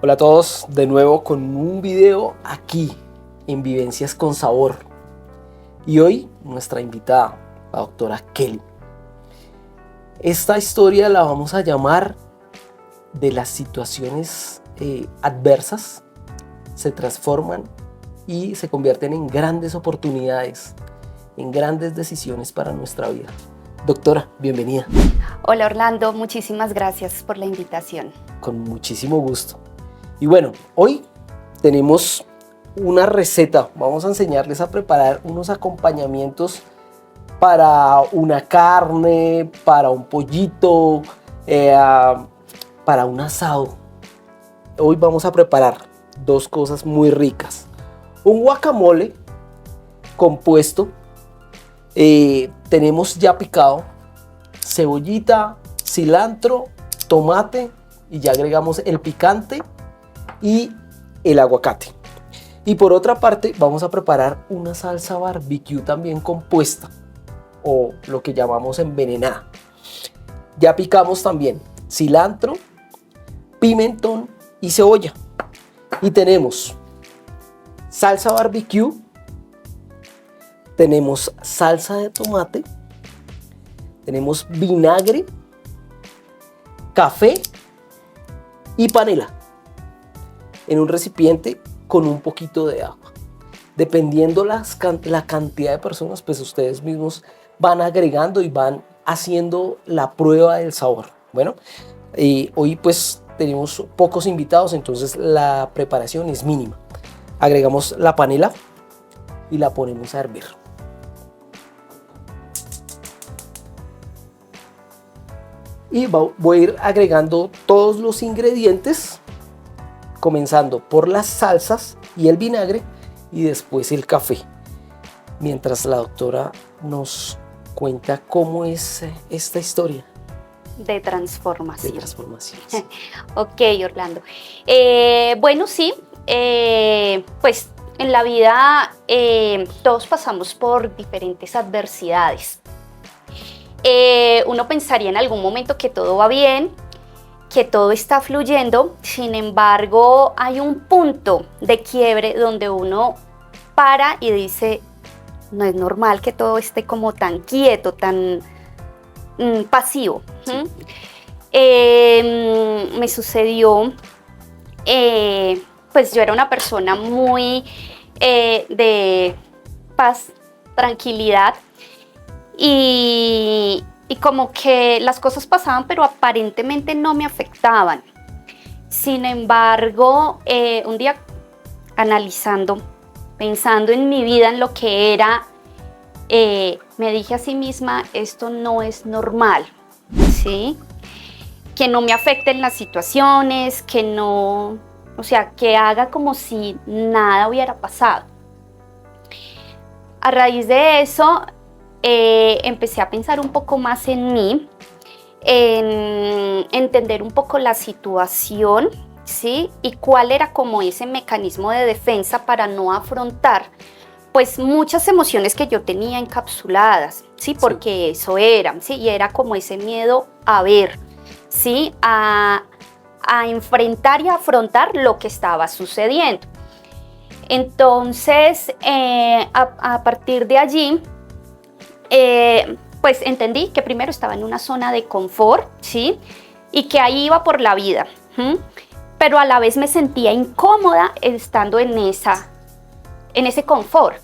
Hola a todos, de nuevo con un video aquí en Vivencias con Sabor. Y hoy nuestra invitada, la doctora Kelly. Esta historia la vamos a llamar de las situaciones adversas se transforman y se convierten en grandes oportunidades, en grandes decisiones para nuestra vida. Doctora, bienvenida. Hola Orlando, muchísimas gracias por la invitación. Con muchísimo gusto. Y bueno, hoy tenemos una receta. Vamos a enseñarles a preparar unos acompañamientos para una carne, para un pollito, para un asado. Hoy vamos a preparar dos cosas muy ricas. Un guacamole compuesto. Tenemos ya picado cebollita, cilantro, tomate y ya agregamos el picante y el aguacate. Y por otra parte vamos a preparar una salsa barbecue también compuesta o lo que llamamos envenenada. Ya picamos también cilantro, pimentón y cebolla. Y tenemos salsa barbecue, tenemos salsa de tomate, tenemos vinagre, café y panela en un recipiente con un poquito de agua. Dependiendo la cantidad de personas, pues ustedes mismos van agregando y van haciendo la prueba del sabor. Bueno, hoy pues tenemos pocos invitados, entonces la preparación es mínima. Agregamos la panela y la ponemos a hervir. Y voy a ir agregando todos los ingredientes, comenzando por las salsas y el vinagre y después el café. Mientras la doctora nos cuenta cómo es esta historia. De transformación. De transformación. Ok, Orlando. Bueno, sí, pues en la vida todos pasamos por diferentes adversidades. Uno pensaría en algún momento que todo va bien, que todo está fluyendo, sin embargo hay un punto de quiebre donde uno para y dice, no es normal que todo esté como tan quieto, tan pasivo. Sí. Me sucedió, pues yo era una persona muy de paz, tranquilidad, y como que las cosas pasaban, pero aparentemente no me afectaban. Sin embargo, un día analizando, pensando en mi vida, en lo que era, me dije a sí misma, esto no es normal, ¿sí? Que no me afecten las situaciones, que no, o sea, que haga como si nada hubiera pasado. A raíz de eso, empecé a pensar un poco más en mí, en entender un poco la situación, ¿sí? Y cuál era como ese mecanismo de defensa para no afrontar pues muchas emociones que yo tenía encapsuladas, ¿sí? Porque eso era, ¿sí? Y era como ese miedo a ver, ¿sí? A enfrentar y a afrontar lo que estaba sucediendo. Entonces, a partir de allí, pues entendí que primero estaba en una zona de confort, ¿sí? Y que ahí iba por la vida, pero a la vez me sentía incómoda estando en ese confort.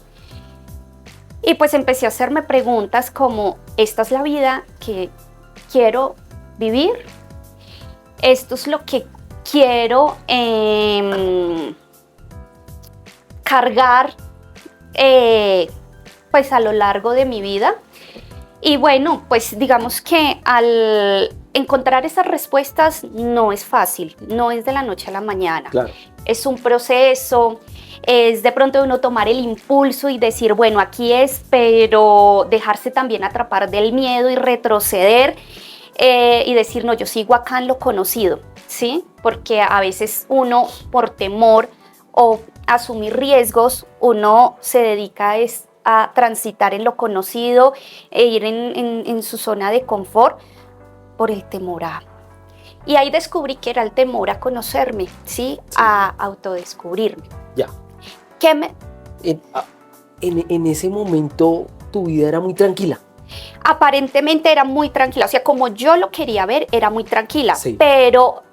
Y pues empecé a hacerme preguntas como, ¿esta es la vida que quiero vivir? ¿Esto es lo que quiero cargar pues a lo largo de mi vida? Y bueno, pues digamos que al encontrar esas respuestas no es fácil, no es de la noche a la mañana. Claro. Es un proceso, es de pronto uno tomar el impulso y decir, bueno, aquí es, pero dejarse también atrapar del miedo y retroceder y decir, no, yo sigo acá en lo conocido, ¿sí? Porque a veces uno, por temor o asumir riesgos, uno se dedica a transitar en lo conocido e ir en su zona de confort por el temor a. Y ahí descubrí que era el temor a conocerme, ¿sí? A autodescubrirme. Ya. ¿Qué me...? En ese momento tu vida era muy tranquila. Aparentemente era muy tranquila, o sea, como yo lo quería ver, era muy tranquila, Sí. pero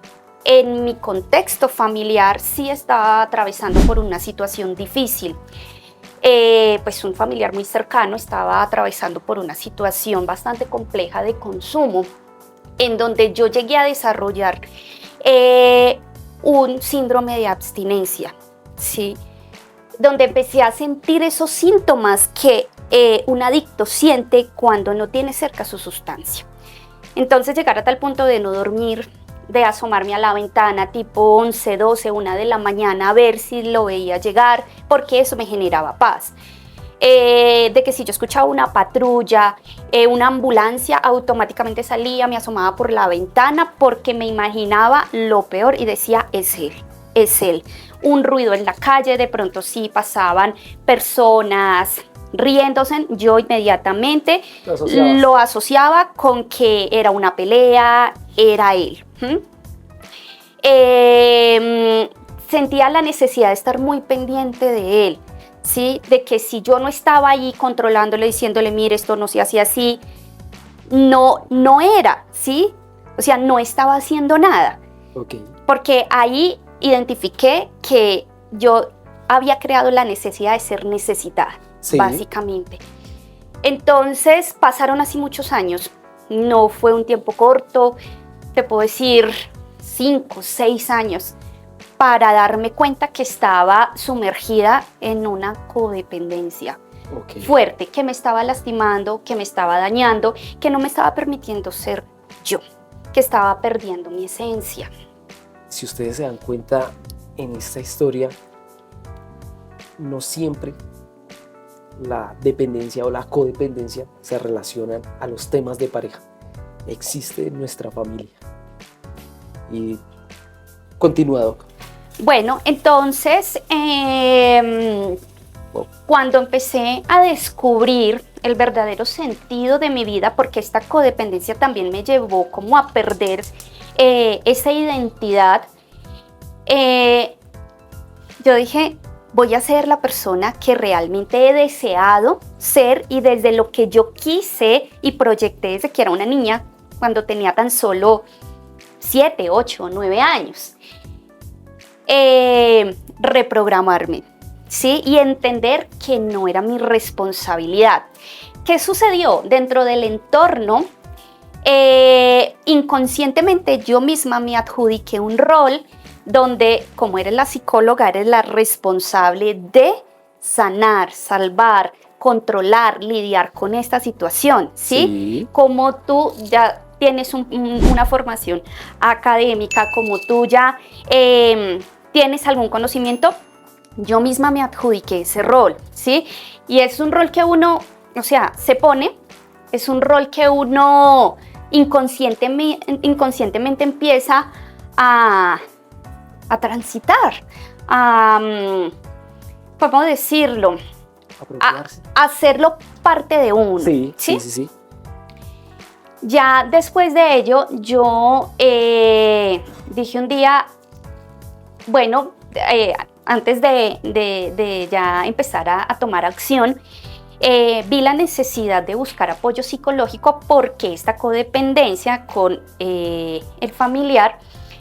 en mi contexto familiar sí estaba atravesando por una situación difícil. Pues un familiar muy cercano estaba atravesando por una situación bastante compleja de consumo, en donde yo llegué a desarrollar un síndrome de abstinencia, ¿sí? Donde empecé a sentir esos síntomas que un adicto siente cuando no tiene cerca su sustancia. Entonces llegar a tal punto de no dormir, de asomarme a la ventana tipo 11, 12, 1 de la mañana a ver si lo veía llegar, porque eso me generaba paz. De que si yo escuchaba una patrulla, una ambulancia, automáticamente salía, me asomaba por la ventana porque me imaginaba lo peor y decía, es él, es él. Un ruido en la calle, de pronto sí pasaban personas riéndose, yo inmediatamente lo asociaba con que era una pelea, era él. Sentía la necesidad de estar muy pendiente de él, ¿sí? De que si yo no estaba ahí controlándole, diciéndole, mire, esto no se hacía así, no era, ¿sí? O sea, no estaba haciendo nada. Okay. Porque ahí identifiqué que yo había creado la necesidad de ser necesitada, sí, básicamente. Entonces pasaron así muchos años, no fue un tiempo corto, te puedo decir 5, 6 años, para darme cuenta que estaba sumergida en una codependencia fuerte, que me estaba lastimando, que me estaba dañando, que no me estaba permitiendo ser yo, que estaba perdiendo mi esencia. Si ustedes se dan cuenta, en esta historia, no siempre la dependencia o la codependencia se relacionan a los temas de pareja. Existe en nuestra familia. Y continúa, Doc. Bueno, entonces, cuando empecé a descubrir el verdadero sentido de mi vida, porque esta codependencia también me llevó como a perder esa identidad, yo dije, voy a ser la persona que realmente he deseado ser y desde lo que yo quise y proyecté desde que era una niña, cuando tenía tan solo 7, 8, 9 años. Reprogramarme, ¿sí? Y entender que no era mi responsabilidad. ¿Qué sucedió? Dentro del entorno, inconscientemente yo misma me adjudiqué un rol donde, como eres la psicóloga, eres la responsable de sanar, salvar, controlar, lidiar con esta situación, ¿sí? Sí. Como tú ya tienes una formación académica, como tú ya tienes algún conocimiento, yo misma me adjudiqué ese rol, ¿sí? Y es un rol que uno, o sea, se pone, es un rol que uno inconscientemente empieza a transitar, ¿cómo decirlo? A hacerlo parte de uno. Sí, ¿sí? Sí. Ya después de ello, yo dije un día, bueno, antes de ya empezar a tomar acción, vi la necesidad de buscar apoyo psicológico porque esta codependencia con el familiar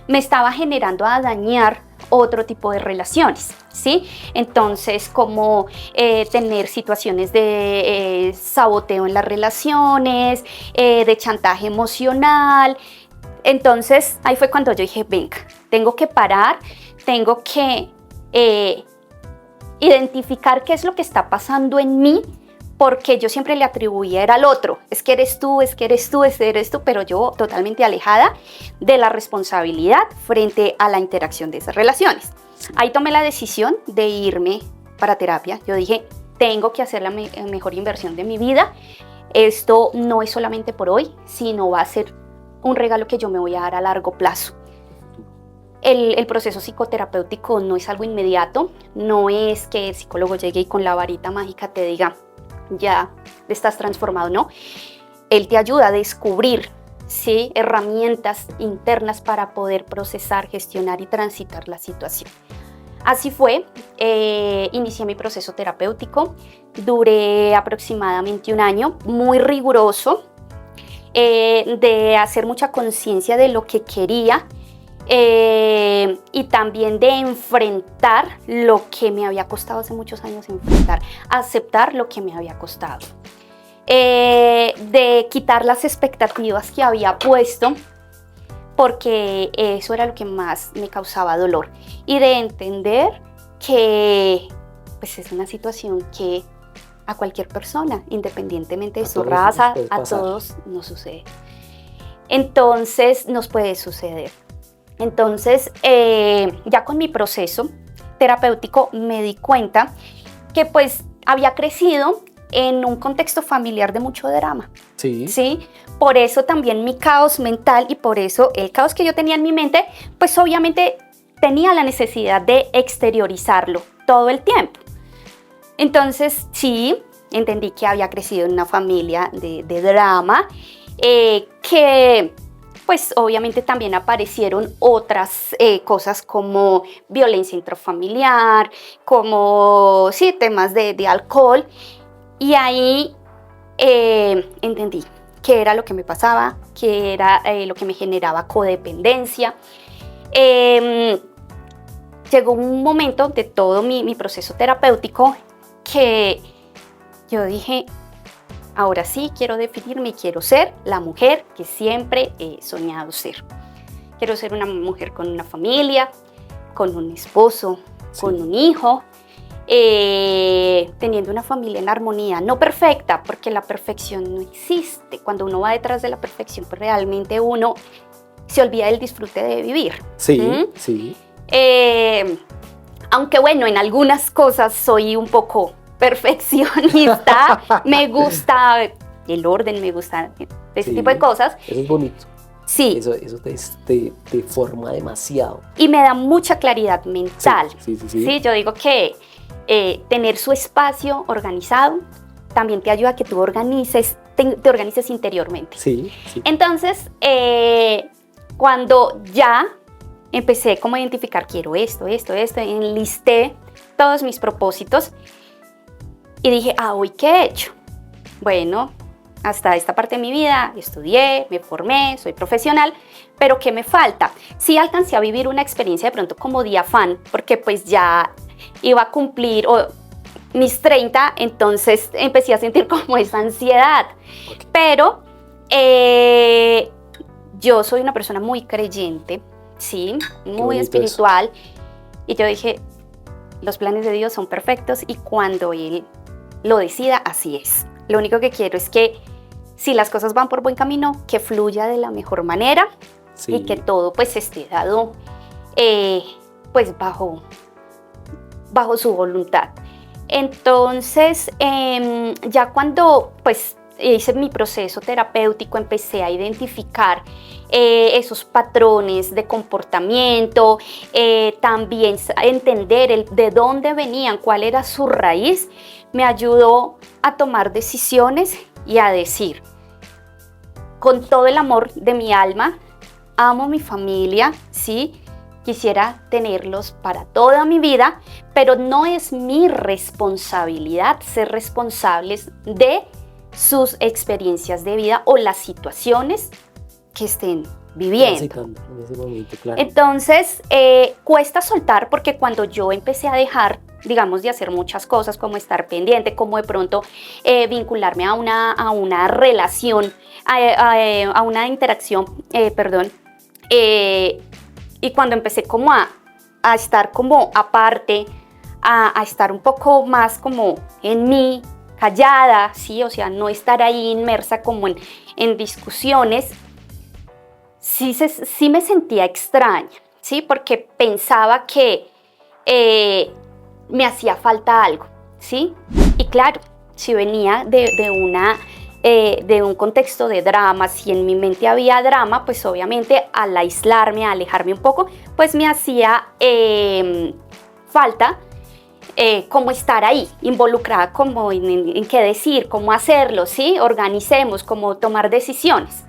me estaba generando a dañar otro tipo de relaciones, ¿sí? Entonces, como tener situaciones de saboteo en las relaciones, de chantaje emocional. Entonces, ahí fue cuando yo dije, venga, tengo que parar, tengo que identificar qué es lo que está pasando en mí, porque yo siempre le atribuía era al otro, es que eres tú, pero yo totalmente alejada de la responsabilidad frente a la interacción de esas relaciones. Ahí tomé la decisión de irme para terapia. Yo dije, tengo que hacer la mejor inversión de mi vida. Esto no es solamente por hoy, sino va a ser un regalo que yo me voy a dar a largo plazo. El proceso psicoterapéutico no es algo inmediato, no es que el psicólogo llegue y con la varita mágica te diga, ya estás transformado, ¿no? Él te ayuda a descubrir ¿sí? Herramientas internas para poder procesar, gestionar y transitar la situación. Así fue, inicié mi proceso terapéutico, duré aproximadamente un año, muy riguroso, de hacer mucha conciencia de lo que quería y también de enfrentar lo que me había costado hace muchos años enfrentar, aceptar lo que me había costado, de quitar las expectativas que había puesto, porque eso era lo que más me causaba dolor, y de entender que pues es una situación que a cualquier persona, independientemente de su raza, a todos nos sucede. Entonces nos puede suceder. Entonces ya con mi proceso terapéutico me di cuenta que pues había crecido en un contexto familiar de mucho drama. Sí. ¿Sí? Por eso también mi caos mental y por eso el caos que yo tenía en mi mente, pues obviamente tenía la necesidad de exteriorizarlo todo el tiempo. Entonces sí, entendí que había crecido en una familia de drama, que pues obviamente también aparecieron otras cosas como violencia intrafamiliar, como sí, temas de alcohol. Y ahí entendí qué era lo que me pasaba, qué era lo que me generaba codependencia. Llegó un momento de todo mi proceso terapéutico que yo dije, ahora sí quiero definirme y quiero ser la mujer que siempre he soñado ser. Quiero ser una mujer con una familia, con un esposo, sí, con un hijo, teniendo una familia en armonía, no perfecta, porque la perfección no existe. Cuando uno va detrás de la perfección, pues realmente uno se olvida del disfrute de vivir. Sí, sí. Aunque bueno, en algunas cosas soy un poco perfeccionista, me gusta el orden, me gusta ese tipo de cosas. Eso es bonito. Sí. Eso te forma demasiado. Y me da mucha claridad mental. Sí. Sí, yo digo que tener su espacio organizado también te ayuda a que tú te organices interiormente. Sí. Entonces, cuando ya empecé como a identificar, quiero esto, enlisté todos mis propósitos y dije, ¿hoy qué he hecho? Bueno, hasta esta parte de mi vida estudié, me formé, soy profesional, pero ¿qué me falta? Sí alcancé a vivir una experiencia de pronto como de afán, porque pues ya iba a cumplir mis 30, entonces empecé a sentir como esa ansiedad. Okay. Pero yo soy una persona muy creyente, sí, muy espiritual, y yo dije, los planes de Dios son perfectos y cuando Él lo decida, así es. Lo único que quiero es que si las cosas van por buen camino, que fluya de la mejor manera, sí, y que todo pues esté dado pues bajo su voluntad. Entonces, ya cuando pues hice mi proceso terapéutico, empecé a identificar esos patrones de comportamiento, también entender de dónde venían, cuál era su raíz, me ayudó a tomar decisiones y a decir, con todo el amor de mi alma, amo mi familia, ¿sí? Quisiera tenerlos para toda mi vida, pero no es mi responsabilidad ser responsables de sus experiencias de vida o las situaciones que estén viviendo. En ese momento, claro. Entonces, cuesta soltar porque cuando yo empecé a dejar, digamos, de hacer muchas cosas, como estar pendiente, como de pronto vincularme a una relación, a una interacción, y cuando empecé como a estar como aparte, a estar un poco más como en mí, callada, ¿sí? O sea, no estar ahí inmersa como en discusiones, sí me sentía extraña, ¿sí? Porque pensaba que me hacía falta algo, ¿sí? Y claro, si venía de un contexto de drama, si en mi mente había drama, pues obviamente al aislarme, alejarme un poco, pues me hacía falta cómo estar ahí, involucrada como en qué decir, cómo hacerlo, ¿sí? Organicemos, cómo tomar decisiones.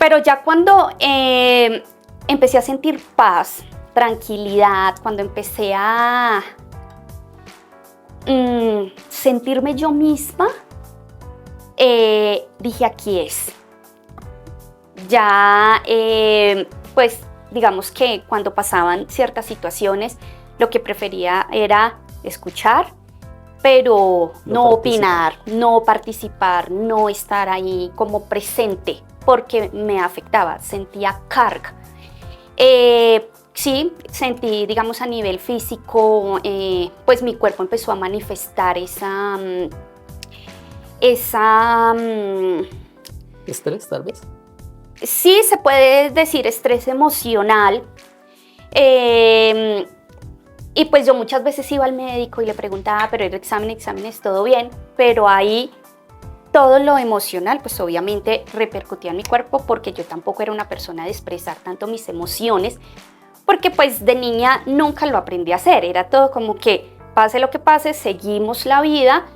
Pero ya cuando empecé a sentir paz, tranquilidad, cuando empecé a sentirme yo misma, dije, aquí es. Ya, pues, digamos que cuando pasaban ciertas situaciones, lo que prefería era escuchar, pero no opinar, no participar, no estar ahí como presente, porque me afectaba, sentía carga. Sí, sentí, digamos, a nivel físico, pues mi cuerpo empezó a manifestar ¿Estrés, tal vez? Sí, se puede decir estrés emocional. Y pues yo muchas veces iba al médico y le preguntaba, pero el exámenes, todo bien, pero ahí todo lo emocional, pues obviamente repercutía en mi cuerpo, porque yo tampoco era una persona de expresar tanto mis emociones, porque pues de niña nunca lo aprendí a hacer, era todo como que pase lo que pase, seguimos la vida,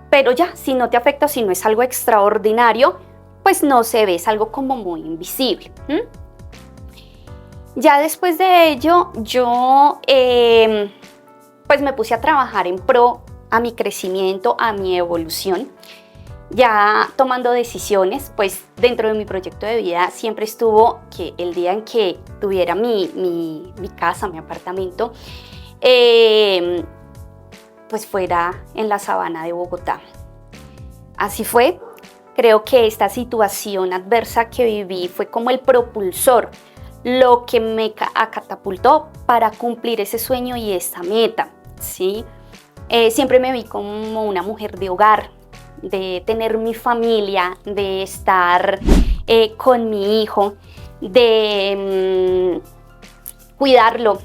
pero ya, si no te afecta, si no es algo extraordinario, pues no se ve, es algo como muy invisible. Ya después de ello, yo pues me puse a trabajar en pro a mi crecimiento, a mi evolución, ya tomando decisiones. Pues dentro de mi proyecto de vida siempre estuvo que el día en que tuviera mi casa, mi apartamento, pues fuera en la sabana de Bogotá. Así fue. Creo que esta situación adversa que viví fue como el propulsor, lo que me catapultó para cumplir ese sueño y esta meta, ¿sí? Siempre me vi como una mujer de hogar, de tener mi familia, de estar con mi hijo, de cuidarlo.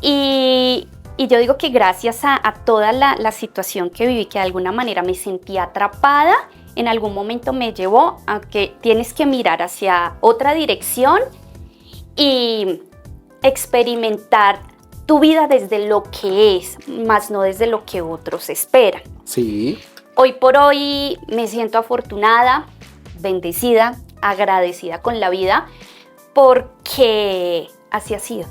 Y yo digo que gracias a toda la situación que viví, que de alguna manera me sentí atrapada, en algún momento me llevó a que tienes que mirar hacia otra dirección y experimentar tu vida desde lo que es, más no desde lo que otros esperan. Sí. Hoy por hoy me siento afortunada, bendecida, agradecida con la porque así ha sido.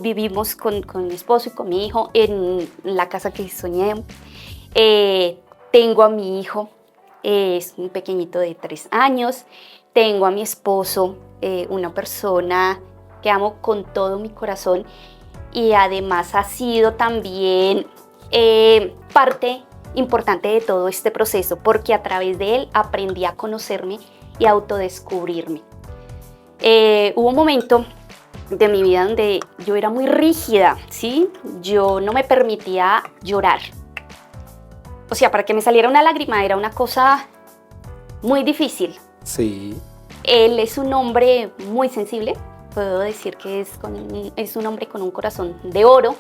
Vivimos con mi esposo y con mi hijo en la casa que soñé. Tengo a mi hijo, es un pequeñito de 3 años. Tengo a mi esposo, una persona que amo con todo mi corazón, y además ha sido también parte importante de todo este proceso, porque a través de él aprendí a conocerme y a autodescubrirme. Hubo un momento de mi vida donde yo era muy rígida, ¿sí? Yo no me permitía llorar. O sea, para que me saliera una lágrima era una cosa muy difícil. Sí. Él es un hombre muy sensible, puedo decir que es un hombre con un corazón de oro,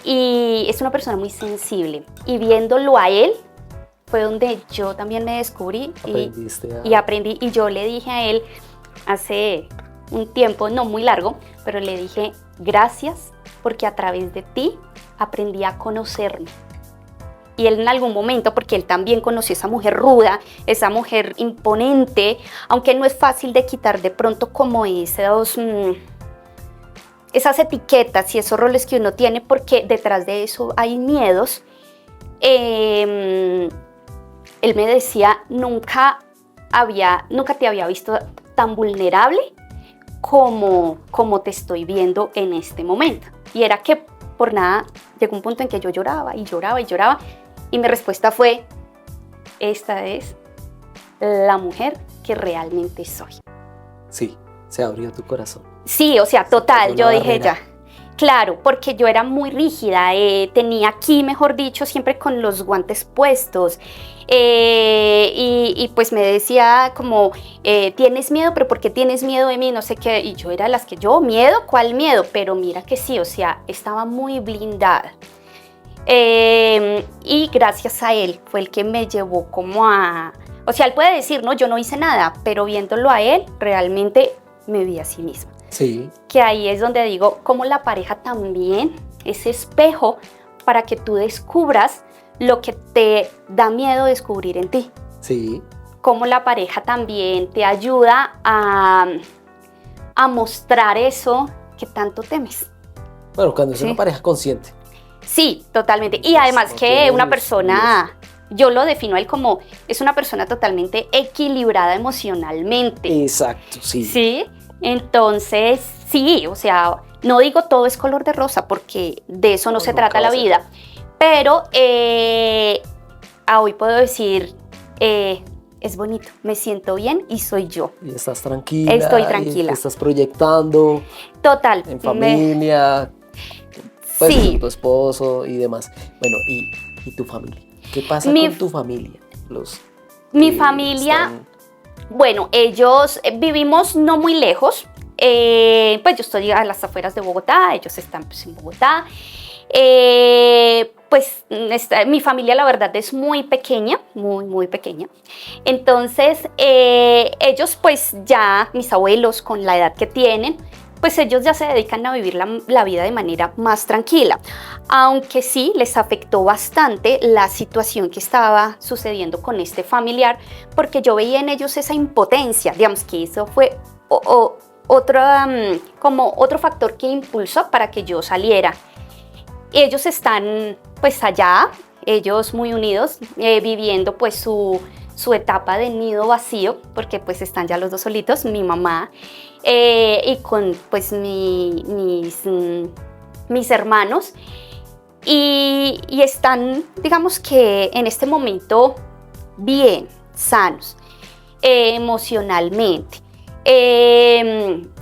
y es una persona muy sensible. Y viéndolo a él fue donde yo también me descubrí y aprendí. Y yo le dije a él hace un tiempo, no muy largo, pero le dije, gracias, porque a través de ti aprendí a conocerme. Y él en algún momento, porque él también conoció esa mujer ruda, esa mujer imponente, aunque no es fácil de quitar de pronto como esas etiquetas y esos roles que uno tiene, porque detrás de eso hay miedos. Él me decía, nunca te había visto tan vulnerable como te estoy viendo en este momento. Y era que por nada llegó un punto en que yo lloraba y lloraba y lloraba, y mi respuesta fue, esta es la mujer que realmente soy. Sí, se abrió tu corazón. Sí, o sea, total, yo dije ya. Claro, porque yo era muy rígida, tenía aquí, mejor dicho, siempre con los guantes puestos, y pues me decía como, tienes miedo, pero ¿por qué tienes miedo de mí? No sé qué, y yo era las que ¿miedo? ¿Cuál miedo? Pero mira que sí, o sea, estaba muy blindada. Y gracias a él fue el que me llevó como o sea, él puede decir, no, yo no hice nada, pero viéndolo a él, realmente me vi a sí misma. Sí. Que ahí es donde digo, como la pareja también es espejo para que tú descubras lo que te da miedo descubrir en ti. Sí. Cómo la pareja también te ayuda a mostrar eso que tanto temes. Bueno, cuando es Sí. una pareja consciente. Sí, totalmente. Y además No que tiene una los persona, yo lo defino a él como, es una persona totalmente equilibrada emocionalmente. Exacto, sí. Sí, entonces sí, o sea, no digo todo es color de rosa porque de eso no se Nunca trata va la a ser. vida, pero a hoy puedo decir, es bonito, me siento bien y soy yo. Y estás tranquila. Estoy Y tranquila. te estás proyectando Total. en familia, pues Sí, con tu esposo y demás. Bueno, ¿y tu familia? ¿Qué pasa Mi- con tu familia? Los mi que familia, están- bueno, ellos vivimos no muy lejos. Pues yo estoy a las afueras de Bogotá, ellos están pues, en Bogotá. Mi familia la verdad es muy pequeña, muy, muy pequeña. Entonces, ellos pues ya, mis abuelos con la edad que tienen, pues ellos ya se dedican a vivir la vida de manera más tranquila. Aunque sí les afectó bastante la situación que estaba sucediendo con este familiar, porque yo veía en ellos esa impotencia, digamos que eso fue como otro factor que impulsó para que yo saliera. Ellos están pues allá, ellos muy unidos, viviendo pues su etapa de nido vacío, porque pues están ya los dos solitos, mi mamá y con pues mis hermanos, y están, digamos que en este momento bien, sanos, emocionalmente.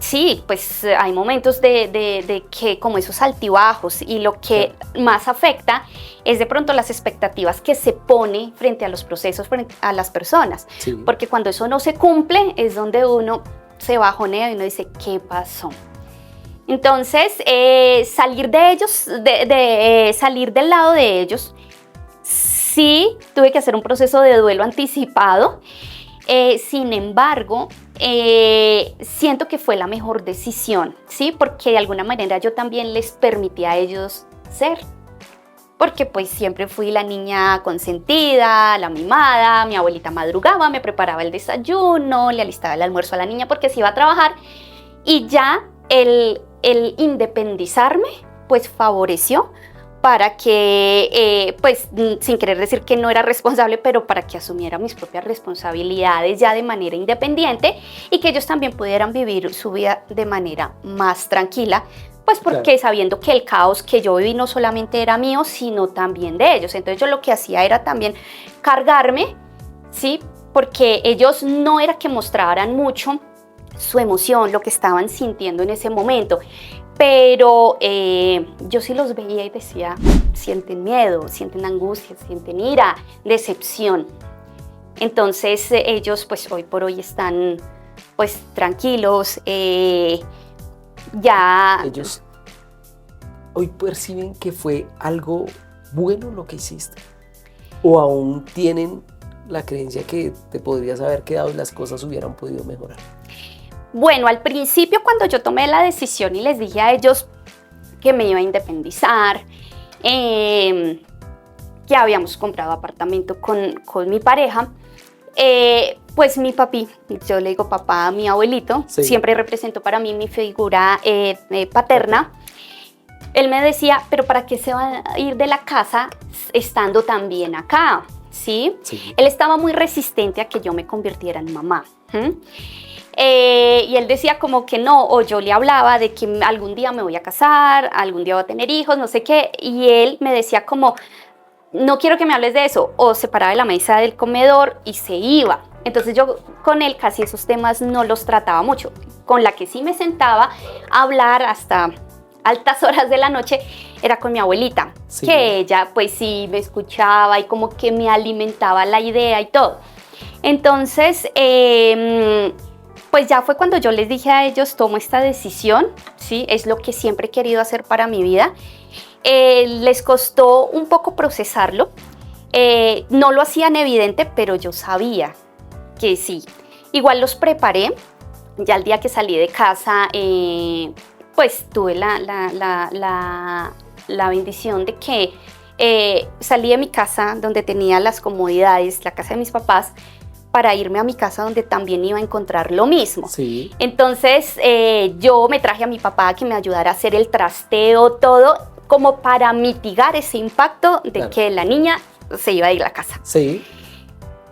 Sí, pues hay momentos de que como esos altibajos, y lo que más afecta es de pronto las expectativas que se pone frente a los procesos, frente a las personas, Sí. porque cuando eso no se cumple es donde uno se bajonea y uno dice, ¿qué pasó? Entonces, salir de ellos, salir del lado de ellos, sí tuve que hacer un proceso de duelo anticipado. Sin embargo, siento que fue la mejor decisión, ¿sí? Porque de alguna manera yo también les permití a ellos ser. Porque pues siempre fui la niña consentida, la mimada, mi abuelita madrugaba, me preparaba el desayuno, le alistaba el almuerzo a la niña porque se iba a trabajar, y ya el independizarme pues favoreció para que, pues sin querer decir que no era responsable, pero para que asumiera mis propias responsabilidades ya de manera independiente, y que ellos también pudieran vivir su vida de manera más tranquila, pues porque Claro. sabiendo que el caos que yo viví no solamente era mío, sino también de ellos. Entonces yo lo que hacía era también cargarme, ¿sí? Porque ellos no era que mostraran mucho su emoción, lo que estaban sintiendo en ese momento, pero yo sí los veía y decía, sienten miedo, sienten angustia, sienten ira, decepción. Entonces ellos pues hoy por hoy están pues tranquilos, ya... Ellos hoy perciben que fue algo bueno lo que hiciste. O aún tienen la creencia que te podrías haber quedado y las cosas hubieran podido mejorar. Bueno, al principio cuando yo tomé la decisión y les dije a ellos que me iba a independizar, que habíamos comprado apartamento con mi pareja, pues mi papi, yo le digo papá a mi abuelito, Sí. siempre representó para mí mi figura paterna. Él me decía, pero ¿para qué se va a ir de la casa estando también acá? ¿Sí? Sí. Él estaba muy resistente a que yo me convirtiera en mamá. Y él decía como que no, o yo le hablaba de que algún día me voy a casar, algún día voy a tener hijos, no sé qué, y él me decía como, no quiero que me hables de eso, o se paraba de la mesa del comedor y se iba. Entonces yo con él casi esos temas no los trataba mucho. Con la que sí me sentaba a hablar hasta altas horas de la noche era con mi abuelita, Sí. que ella pues sí me escuchaba y como que me alimentaba la idea y todo. Entonces, pues ya fue cuando yo les dije a ellos, tomo esta decisión, ¿sí? Es lo que siempre he querido hacer para mi vida. Les costó un poco procesarlo, no lo hacían evidente, pero yo sabía que sí. Igual los preparé, ya el día que salí de casa, pues tuve la bendición de que salí de mi casa donde tenía las comodidades, la casa de mis papás, para irme a mi casa donde también iba a encontrar lo mismo. Sí. Entonces yo me traje a mi papá a que me ayudara a hacer el trasteo, todo, como para mitigar ese impacto de Claro. que la niña se iba a ir a la casa. Sí.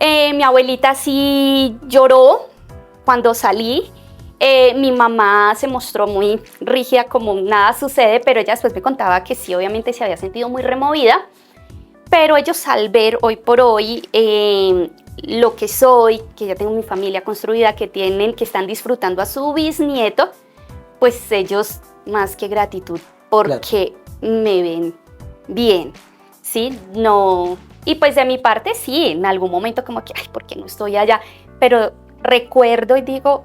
Mi abuelita sí lloró cuando salí. Mi mamá se mostró muy rígida, como nada sucede, pero ella después me contaba que sí, obviamente se había sentido muy removida. Pero ellos, al ver hoy por hoy lo que soy, que ya tengo mi familia construida, que están disfrutando a su bisnieto, pues ellos más que gratitud porque me ven bien, ¿sí? No, y pues de mi parte sí, en algún momento como que, ay, ¿por qué no estoy allá? Pero recuerdo y digo,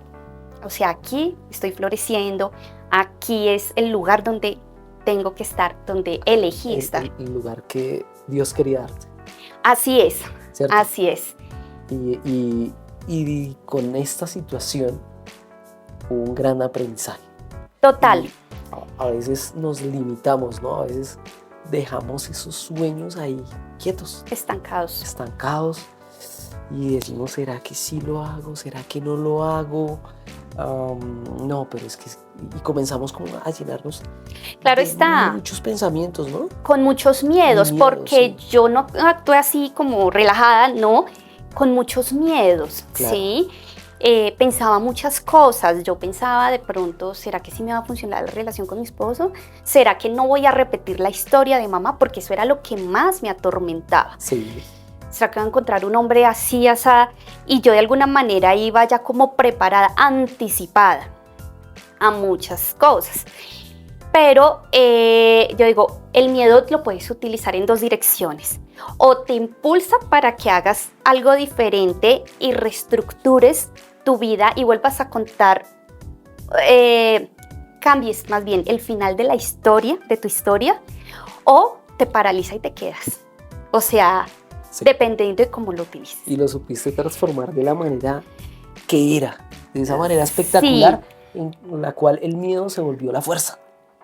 o sea, aquí estoy floreciendo, aquí es el lugar donde tengo que estar, donde elegí estar. El lugar que Dios quería darte. Así es, ¿cierto? así es. Y con esta situación hubo un gran aprendizaje. Total. Y a veces nos limitamos, ¿no? A veces dejamos esos sueños ahí quietos, estancados, y decimos, ¿será que sí lo hago? ¿Será que no lo hago? No, pero es que... Y comenzamos como a llenarnos Claro de está. muchos pensamientos, ¿no? Con muchos miedos, porque sí. yo no actué así como relajada, no, con muchos miedos, Claro. ¿sí? Pensaba muchas cosas. Yo pensaba de pronto, ¿será que sí me va a funcionar la relación con mi esposo? ¿Será que no voy a repetir la historia de mamá? Porque eso era lo que más me atormentaba. Sí. ¿Será que voy a encontrar un hombre así, así? Y yo de alguna manera iba ya como preparada, anticipada a muchas cosas. Pero yo digo, el miedo lo puedes utilizar en dos direcciones. O te impulsa para que hagas algo diferente y reestructures tu vida y vuelvas a contar, cambies más bien el final de la historia, de tu historia, o te paraliza y te quedas. O sea, sí, dependiendo de cómo lo utilices. Y lo supiste transformar de la manera que era, de esa manera espectacular, sí, en la cual el miedo se volvió la fuerza.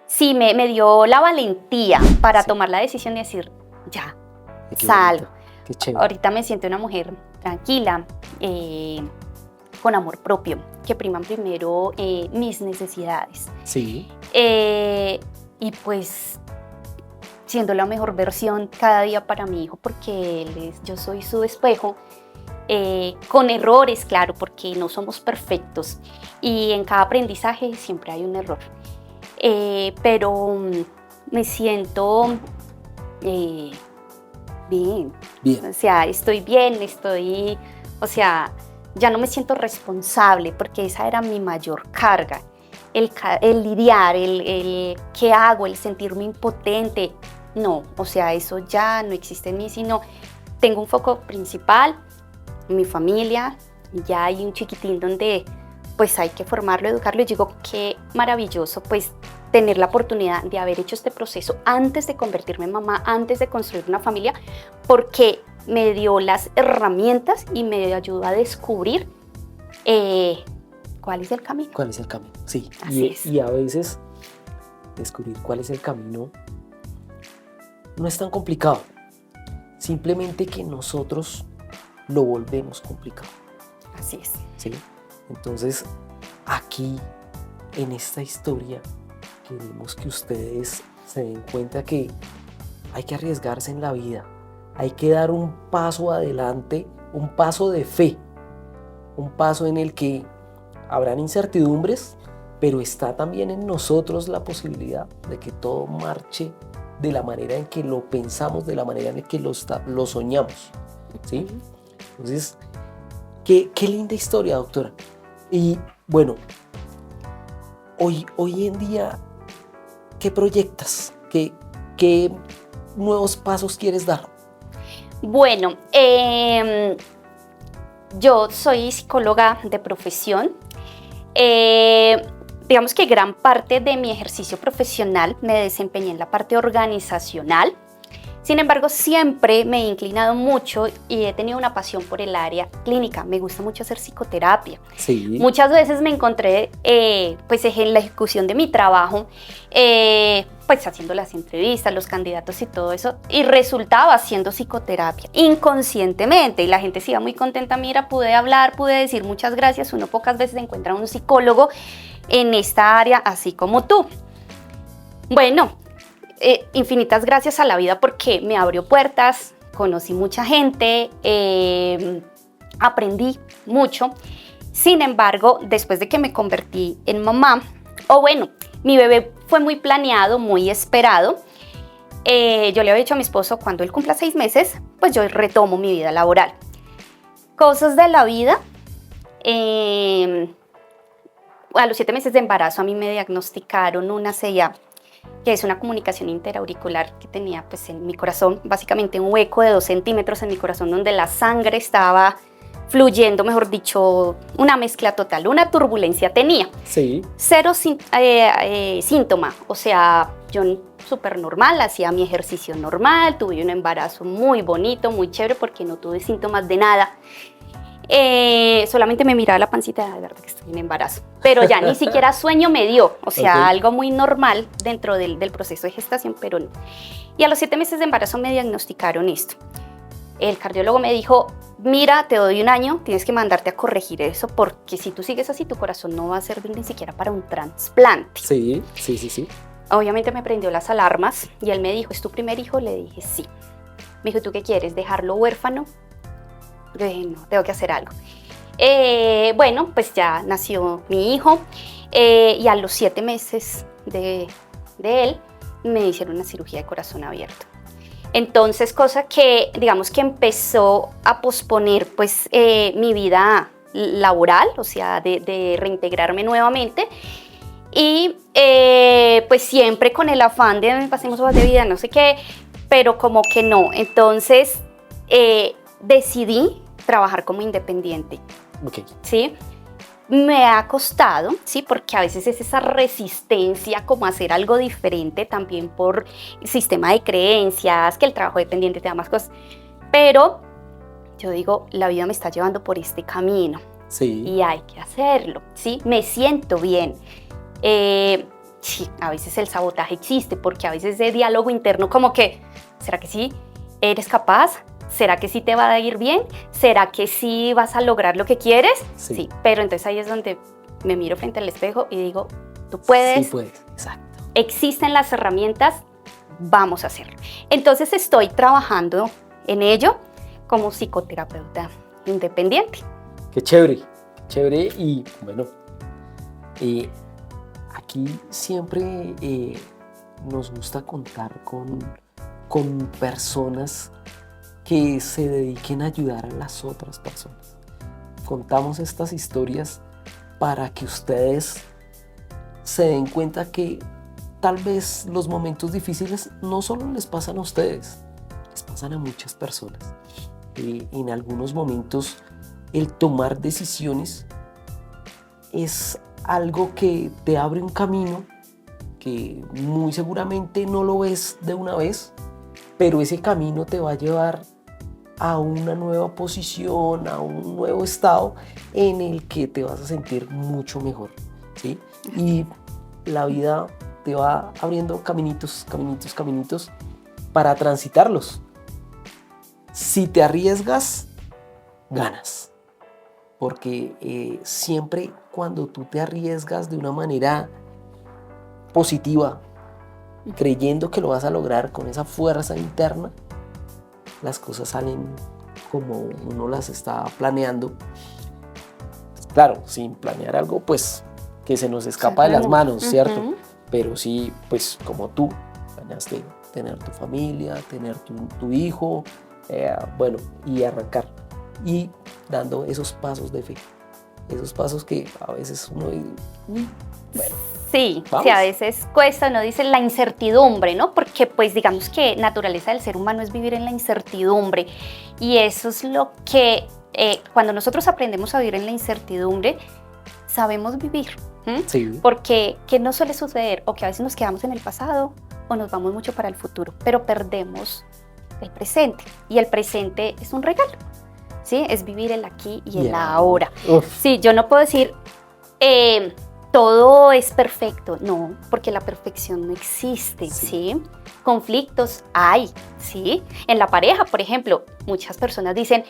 Sí, me dio la valentía para tomar la decisión de decir, ya, salgo. Qué chévere. Ahorita me siento una mujer tranquila, con amor propio, que priman primero mis necesidades. Sí. Y pues siendo la mejor versión cada día para mi hijo, porque yo soy su espejo, con errores, claro, porque no somos perfectos y en cada aprendizaje siempre hay un error. Pero me siento bien. O sea, estoy bien, o sea, ya no me siento responsable porque esa era mi mayor carga. El lidiar, el qué hago, el sentirme impotente. No, o sea, eso ya no existe en mí, sino tengo un foco principal, mi familia, y ya hay un chiquitín donde pues hay que formarlo, educarlo, y digo, qué maravilloso pues tener la oportunidad de haber hecho este proceso antes de convertirme en mamá, antes de construir una familia, porque me dio las herramientas y me ayudó a descubrir cuál es el camino. ¿Cuál es el camino? Sí, y a veces descubrir cuál es el camino no es tan complicado, simplemente que nosotros lo volvemos complicado. Así es. ¿Sí? Entonces, aquí, en esta historia, queremos que ustedes se den cuenta que hay que arriesgarse en la vida, hay que dar un paso adelante, un paso de fe, un paso en el que habrán incertidumbres, pero está también en nosotros la posibilidad de que todo marche de la manera en que lo pensamos, de la manera en que lo soñamos, ¿sí? Entonces, qué linda historia, doctora. Y bueno, hoy en día, ¿qué proyectas? ¿Qué nuevos pasos quieres dar? Bueno, yo soy psicóloga de profesión. Digamos que gran parte de mi ejercicio profesional me desempeñé en la parte organizacional, Sin embargo, siempre me he inclinado mucho y he tenido una pasión por el área clínica. Me gusta mucho hacer psicoterapia. Sí. Muchas veces me encontré pues en la ejecución de mi trabajo, pues haciendo las entrevistas, los candidatos y todo eso, y resultaba haciendo psicoterapia inconscientemente, y la gente se iba muy contenta. Mira, pude hablar, pude decir muchas gracias. Uno pocas veces encuentra un psicólogo en esta área, así como tú. Bueno, infinitas gracias a la vida porque me abrió puertas, conocí mucha gente, aprendí mucho. Sin embargo, después de que me convertí en mamá, mi bebé fue muy planeado, muy esperado. Yo le había dicho a mi esposo, cuando él cumpla 6 meses, pues yo retomo mi vida laboral. Cosas de la vida. A los 7 meses de embarazo a mí me diagnosticaron una CIA, que es una comunicación interauricular que tenía pues en mi corazón, básicamente un hueco de 2 centímetros en mi corazón donde la sangre estaba fluyendo, mejor dicho, una mezcla total, una turbulencia tenía. Sí. 0 síntoma, o sea, yo súper normal, hacía mi ejercicio normal, tuve un embarazo muy bonito, muy chévere porque no tuve síntomas de nada. Solamente me miraba la pancita, de verdad que estoy en embarazo, pero ya ni siquiera sueño me dio, o sea, algo muy normal dentro del proceso de gestación, pero no. Y a los 7 meses de embarazo me diagnosticaron esto. El cardiólogo me dijo, mira, te doy 1 año, tienes que mandarte a corregir eso, porque si tú sigues así, tu corazón no va a servir ni siquiera para un trasplante. Sí. Obviamente me prendió las alarmas y él me dijo, ¿es tu primer hijo? Le dije, sí. Me dijo, ¿tú qué quieres? ¿Dejarlo huérfano? Yo dije, no, tengo que hacer algo. Bueno, pues ya nació mi hijo y a los 7 meses de él me hicieron una cirugía de corazón abierto. Entonces, cosa que, digamos que empezó a posponer pues mi vida laboral, o sea, de reintegrarme nuevamente. Y pues siempre con el afán de pasemos hojas de vida, no sé qué, pero como que no. Entonces decidí trabajar como independiente. Okay. ¿Sí? Me ha costado, ¿sí? Porque a veces es esa resistencia como a hacer algo diferente, también por el sistema de creencias, que el trabajo dependiente te da más cosas. Pero yo digo, la vida me está llevando por este camino. Sí. Y hay que hacerlo, ¿sí? Me siento bien. Sí, a veces el sabotaje existe, porque a veces de diálogo interno como que, ¿será que sí eres capaz? ¿Será que sí te va a ir bien? ¿Será que sí vas a lograr lo que quieres? Sí, pero entonces ahí es donde me miro frente al espejo y digo, tú puedes. Sí puedes, exacto. Existen las herramientas, vamos a hacerlo. Entonces estoy trabajando en ello como psicoterapeuta independiente. Qué chévere y bueno, aquí siempre nos gusta contar con personas que se dediquen a ayudar a las otras personas. Contamos estas historias para que ustedes se den cuenta que tal vez los momentos difíciles no solo les pasan a ustedes, les pasan a muchas personas. En algunos momentos el tomar decisiones es algo que te abre un camino que muy seguramente no lo ves de una vez, pero ese camino te va a llevar a una nueva posición, a un nuevo estado en el que te vas a sentir mucho mejor, ¿sí? Y la vida te va abriendo caminitos para transitarlos. Si te arriesgas, ganas. Porque siempre cuando tú te arriesgas de una manera positiva, creyendo que lo vas a lograr con esa fuerza interna, las cosas salen como uno las está planeando. Claro, sin planear algo, pues, que se nos escapa de las manos, ¿cierto? Pero sí, pues, como tú planeaste tener tu familia, tener tu hijo, bueno, y arrancar. Y dando esos pasos de fe. Esos pasos que a veces uno dice, bueno. Sí, a veces cuesta, uno dice la incertidumbre, ¿no? Porque pues digamos que naturaleza del ser humano es vivir en la incertidumbre y eso es lo que cuando nosotros aprendemos a vivir en la incertidumbre, sabemos vivir. Sí. Porque ¿qué nos suele suceder? O que a veces nos quedamos en el pasado o nos vamos mucho para el futuro, pero perdemos el presente. Y el presente es un regalo, ¿sí? Es vivir el aquí y el Yeah. ahora. Uf. Sí, yo no puedo decir todo es perfecto, no, porque la perfección no existe, Sí. ¿sí? Conflictos hay, ¿sí? En la pareja, por ejemplo, muchas personas dicen,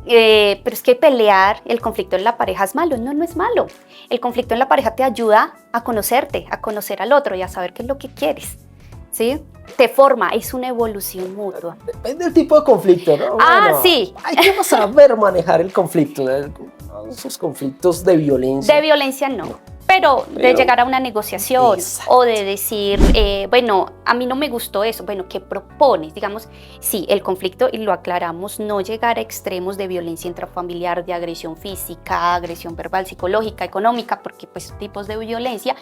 pero es que pelear, el conflicto en la pareja es malo. No, no es malo. El conflicto en la pareja te ayuda a conocerte, a conocer al otro y a saber qué es lo que quieres, ¿sí? Te forma, es una evolución mutua. Depende del tipo de conflicto, ¿no? Sí. Hay que saber manejar el conflicto, ¿no? Esos conflictos de violencia. De violencia no. Pero de llegar a una negociación. Exacto. O de decir, bueno, a mí no me gustó eso, bueno, ¿qué propones? Digamos, sí, el conflicto, y lo aclaramos, no llegar a extremos de violencia intrafamiliar, de agresión física, agresión verbal, psicológica, económica, porque pues tipos de violencia.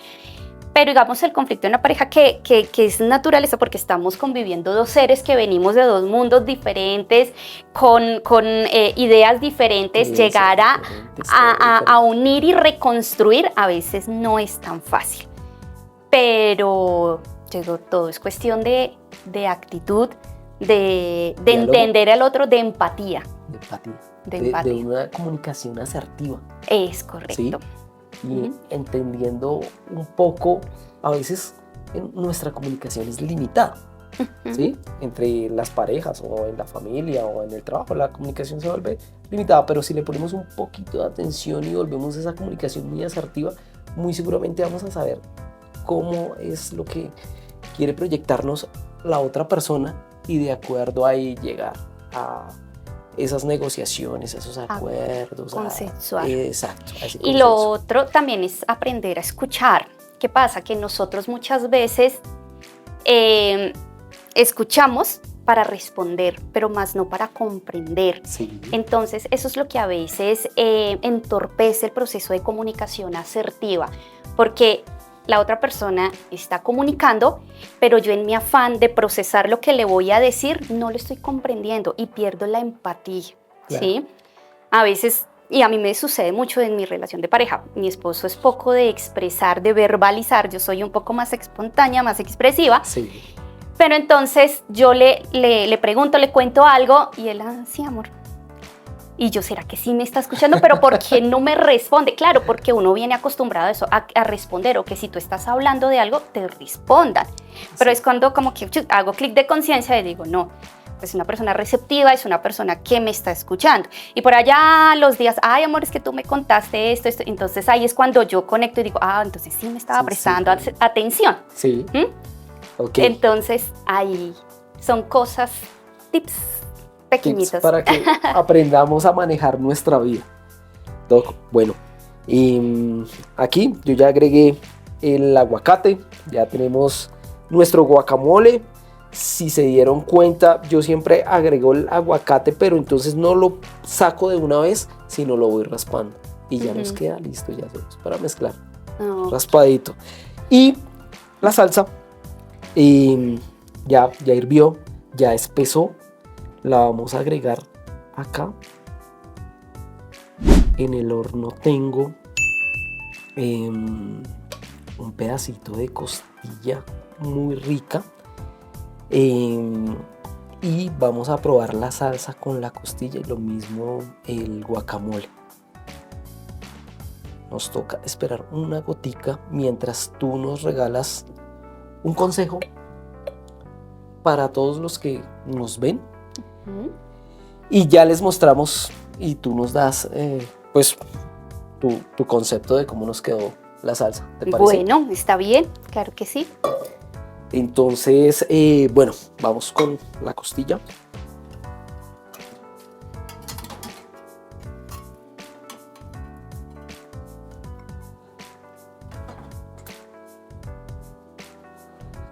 Pero digamos el conflicto en la pareja que es naturaleza porque estamos conviviendo dos seres que venimos de dos mundos diferentes, con ideas diferentes, llegar a unir y reconstruir a veces no es tan fácil. Pero todo es cuestión de actitud, de entender al otro, de empatía. De empatía. De empatía. De una comunicación asertiva. Es correcto. ¿Sí? Y entendiendo un poco, a veces nuestra comunicación es limitada, ¿sí? Entre las parejas o en la familia o en el trabajo, la comunicación se vuelve limitada, pero si le ponemos un poquito de atención y volvemos esa comunicación muy asertiva, muy seguramente vamos a saber cómo es lo que quiere proyectarnos la otra persona y de acuerdo a ahí llegar a esas negociaciones, esos acuerdos. Consensuar. Exacto. Y lo otro también es aprender a escuchar. ¿Qué pasa? Que nosotros muchas veces escuchamos para responder, pero más no para comprender. Sí. Entonces, eso es lo que a veces entorpece el proceso de comunicación asertiva, porque la otra persona está comunicando, pero yo en mi afán de procesar lo que le voy a decir, no lo estoy comprendiendo y pierdo la empatía, Claro. ¿sí? A veces, y a mí me sucede mucho en mi relación de pareja, mi esposo es poco de expresar, de verbalizar, yo soy un poco más espontánea, más expresiva, Sí. pero entonces yo le pregunto, le cuento algo y él, sí, amor. Y yo, ¿será que sí me está escuchando? Pero ¿por qué no me responde? Claro, porque uno viene acostumbrado a eso, a responder, o que si tú estás hablando de algo, te respondan. Pero Sí. es cuando como que hago clic de conciencia y digo, no, es una persona receptiva, es una persona que me está escuchando. Y por allá los días, ay, amor, es que tú me contaste esto. Entonces ahí es cuando yo conecto y digo, entonces sí me estaba prestando atención. Sí. ¿Mm? Ok. Entonces ahí son cosas, tips pequeñitos. Tips para que aprendamos a manejar nuestra vida. Doc, bueno, aquí yo ya agregué el aguacate, ya tenemos nuestro guacamole. Si se dieron cuenta, yo siempre agrego el aguacate, pero entonces no lo saco de una vez, sino lo voy raspando. Y ya nos queda listo, ya solo es para mezclar. No. Raspadito. Y la salsa ya hirvió, ya espesó. La vamos a agregar acá. En el horno tengo un pedacito de costilla muy rica. Y vamos a probar la salsa con la costilla y lo mismo el guacamole. Nos toca esperar una gotica mientras tú nos regalas un consejo para todos los que nos ven. Y ya les mostramos y tú nos das pues tu concepto de cómo nos quedó la salsa. ¿Te parece? Bueno, está bien, claro que sí. Entonces, bueno, vamos con la costilla.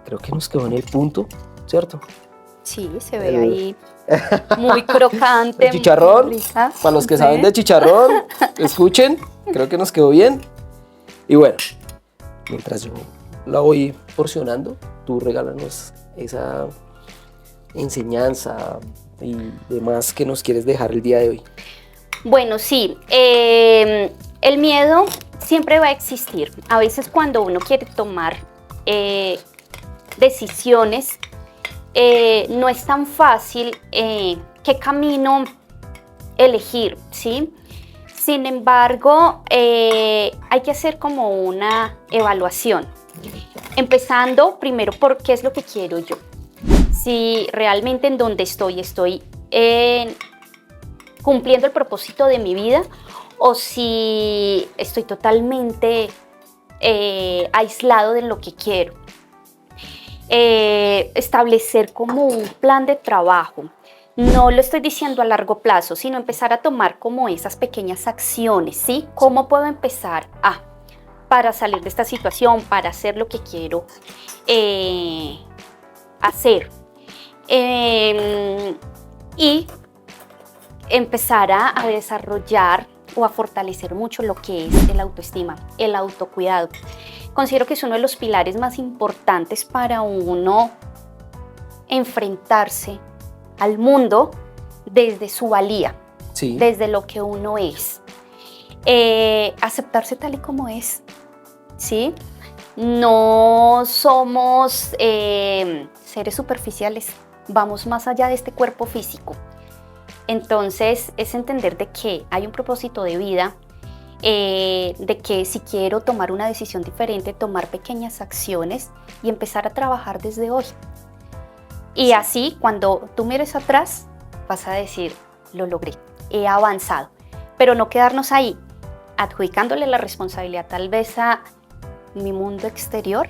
Creo que nos quedó en el punto, ¿cierto? Sí, se ve ahí muy crocante. El chicharrón, muy rica. para los que Sí. saben de chicharrón, escuchen, creo que nos quedó bien. Y bueno, mientras yo la voy porcionando, tú regálanos esa enseñanza y demás que nos quieres dejar el día de hoy. Bueno, sí, el miedo siempre va a existir. A veces cuando uno quiere tomar decisiones, no es tan fácil qué camino elegir, ¿sí? Sin embargo, hay que hacer como una evaluación, empezando primero por qué es lo que quiero yo. Si realmente en donde estoy cumpliendo el propósito de mi vida, o si estoy totalmente aislado de lo que quiero. Establecer como un plan de trabajo. No lo estoy diciendo a largo plazo, sino empezar a tomar como esas pequeñas acciones, ¿sí? ¿Cómo puedo empezar para salir de esta situación, para hacer lo que quiero hacer? Y empezar a desarrollar o a fortalecer mucho lo que es el autoestima, el autocuidado. Considero que es uno de los pilares más importantes para uno enfrentarse al mundo desde su valía, Sí. desde lo que uno es. Aceptarse tal y como es, ¿sí? No somos seres superficiales, vamos más allá de este cuerpo físico. Entonces es entender de que hay un propósito de vida, de que si quiero tomar una decisión diferente, tomar pequeñas acciones y empezar a trabajar desde hoy. Y así, cuando tú mires atrás, vas a decir, lo logré, he avanzado. Pero no quedarnos ahí, adjudicándole la responsabilidad tal vez a mi mundo exterior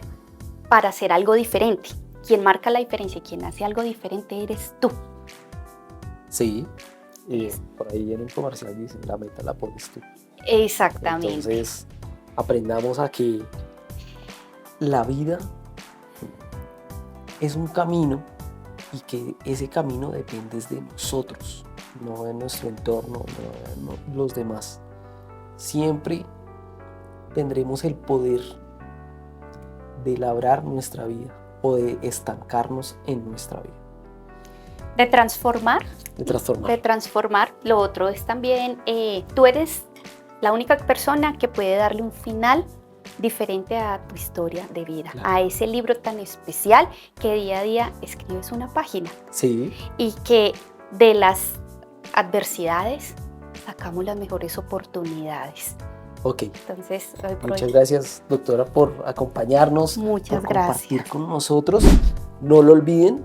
para hacer algo diferente. Quien marca la diferencia y quien hace algo diferente eres tú. Sí, por ahí en el comercial dicen, la meta la pones tú. Exactamente. Entonces, aprendamos a que la vida es un camino y que ese camino depende de nosotros, no de nuestro entorno, no de los demás. Siempre tendremos el poder de labrar nuestra vida o de estancarnos en nuestra vida. De transformar. De transformar. Lo otro es también, tú eres la única persona que puede darle un final diferente a tu historia de vida, claro, a ese libro tan especial que día a día escribes una página. Sí. Y que de las adversidades sacamos las mejores oportunidades. Ok. Entonces, hoy por Muchas hoy. gracias, doctora, por acompañarnos, Muchas por gracias. compartir con nosotros. No lo olviden,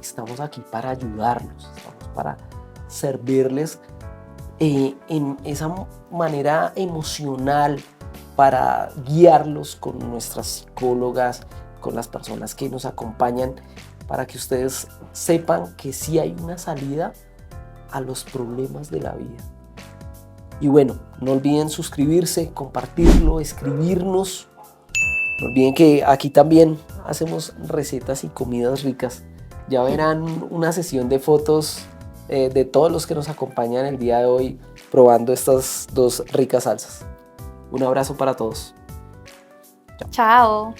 estamos aquí para ayudarlos, estamos para servirles en esa manera emocional, para guiarlos con nuestras psicólogas, con las personas que nos acompañan, para que ustedes sepan que sí hay una salida a los problemas de la vida. Y bueno, no olviden suscribirse, compartirlo, escribirnos. No olviden que aquí también hacemos recetas y comidas ricas. Ya verán una sesión de fotos de todos los que nos acompañan el día de hoy probando estas dos ricas salsas. Un abrazo para todos. Chao.